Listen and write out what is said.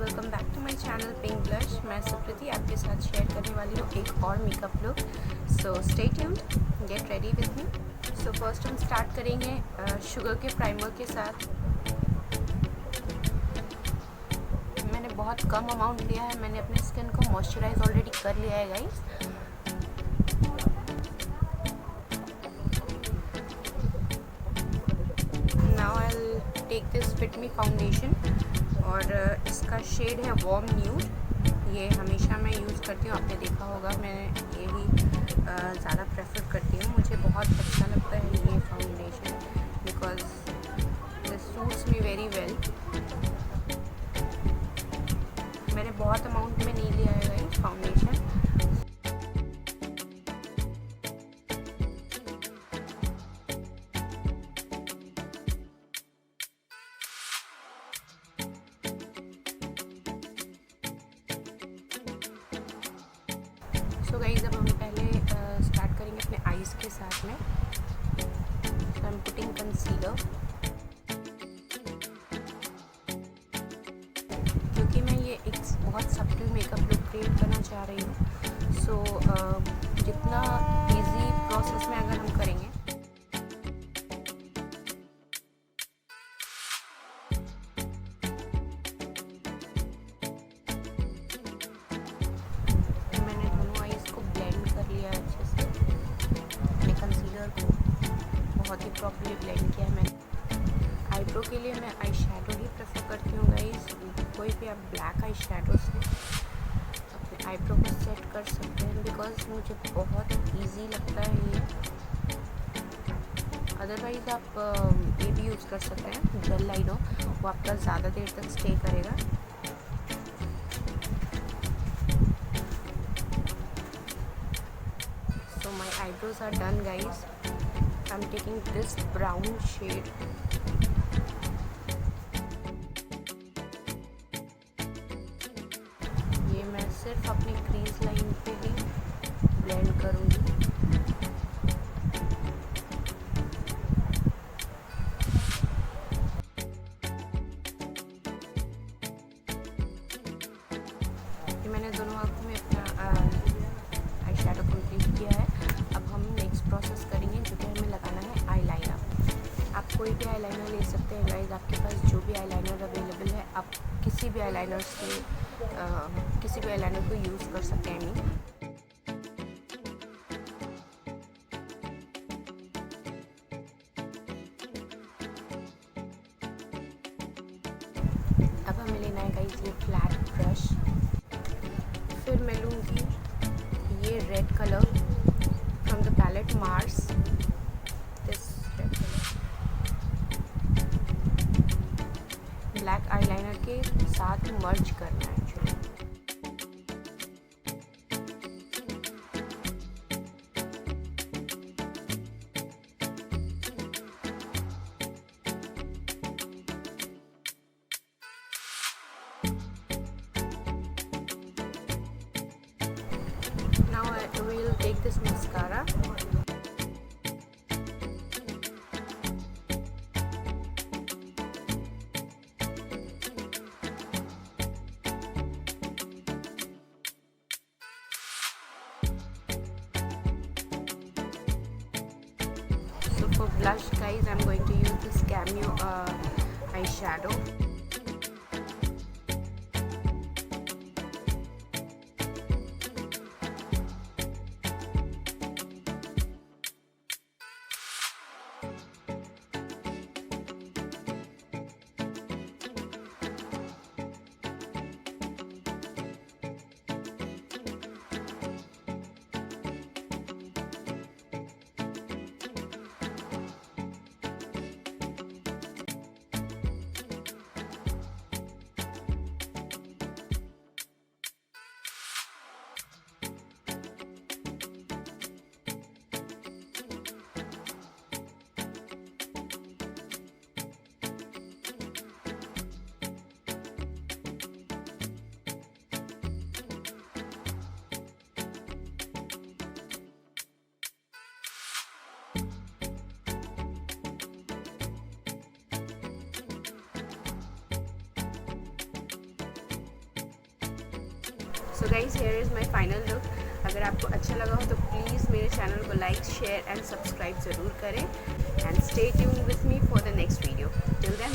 Welcome back to my channel pink blush. मैं सुकृति आपके साथ शेयर करने वाली हूँ एक और makeup look. So stay tuned, get ready with me. So first हम स्टार्ट करेंगे शुगर के प्राइमर के साथ। मैंने बहुत कम अमाउंट लिया है, मैंने अपनी स्किन को मॉइस्चराइज ऑलरेडी कर लिया है guys. Now I will take this Fit Me foundation और इसका शेड है वार्म न्यूड। ये हमेशा मैं यूज़ करती हूँ, आपने देखा होगा मैं यही ज़्यादा प्रेफर करती हूँ। मुझे बहुत अच्छा लगता है ये foundation because this suits me very well. मैंने बहुत अमाउंट में नहीं लिया है इस फाउंडेशन। सो गाइस, अब हम पहले स्टार्ट करेंगे अपने आईज़ के साथ में। सो आई एम पुटिंग कंसीलर। क्योंकि मैं ये एक बहुत सब्टल मेकअप लुक क्रिएट करना चाह रही हूँ, सो जितना इजी प्रोसेस में अगर हम करेंगे बहुत ही प्रॉपर्ली ब्लेंड किया है मैंने। आईब्रो के लिए मैं आई शेडो ही प्रेफर करती हूँ गाइस। कोई भी आप ब्लैक आई शेडो से अपने आईब्रो को सेट कर सकते हैं बिकॉज मुझे बहुत इजी लगता है ये। अदरवाइज़ आप ये भी यूज़ कर सकते हैं जेल लाइनर, वो आपका ज़्यादा देर तक स्टे करेगा। So my eyebrows are done guys. I'm taking this brown shade. ये मैं सिर्फ अपनी क्रीज लाइन पे ही ब्लेंड करूँगी। ये मैंने दोनों आँखों में अपना आई शेडो कंप्लीट किया है। अब हम नेक्स्ट प्रोसेस करेंगे जो कि हमें लगाना है आईलाइनर। आप कोई भी आईलाइनर ले सकते हैं गाइस, आपके पास जो भी आईलाइनर अवेलेबल है आप किसी भी आईलाइनर से किसी भी आईलाइनर को यूज़ कर सकते हैं। अब हमें लेना है गाइस ये फ्लैट ब्रश। फिर मैं लूँगी ये red colour from the palette Mars. This red colour black eyeliner के साथ मर्ज करना है actually. Now I will take this mascara. So for blush guys, I'm going to use this Camino eyeshadow. So guys here is my final look. अगर आपको अच्छा लगा हो तो प्लीज़ मेरे चैनल को लाइक, शेयर एंड सब्सक्राइब ज़रूर करें, and stay tuned with me for the next video. Till then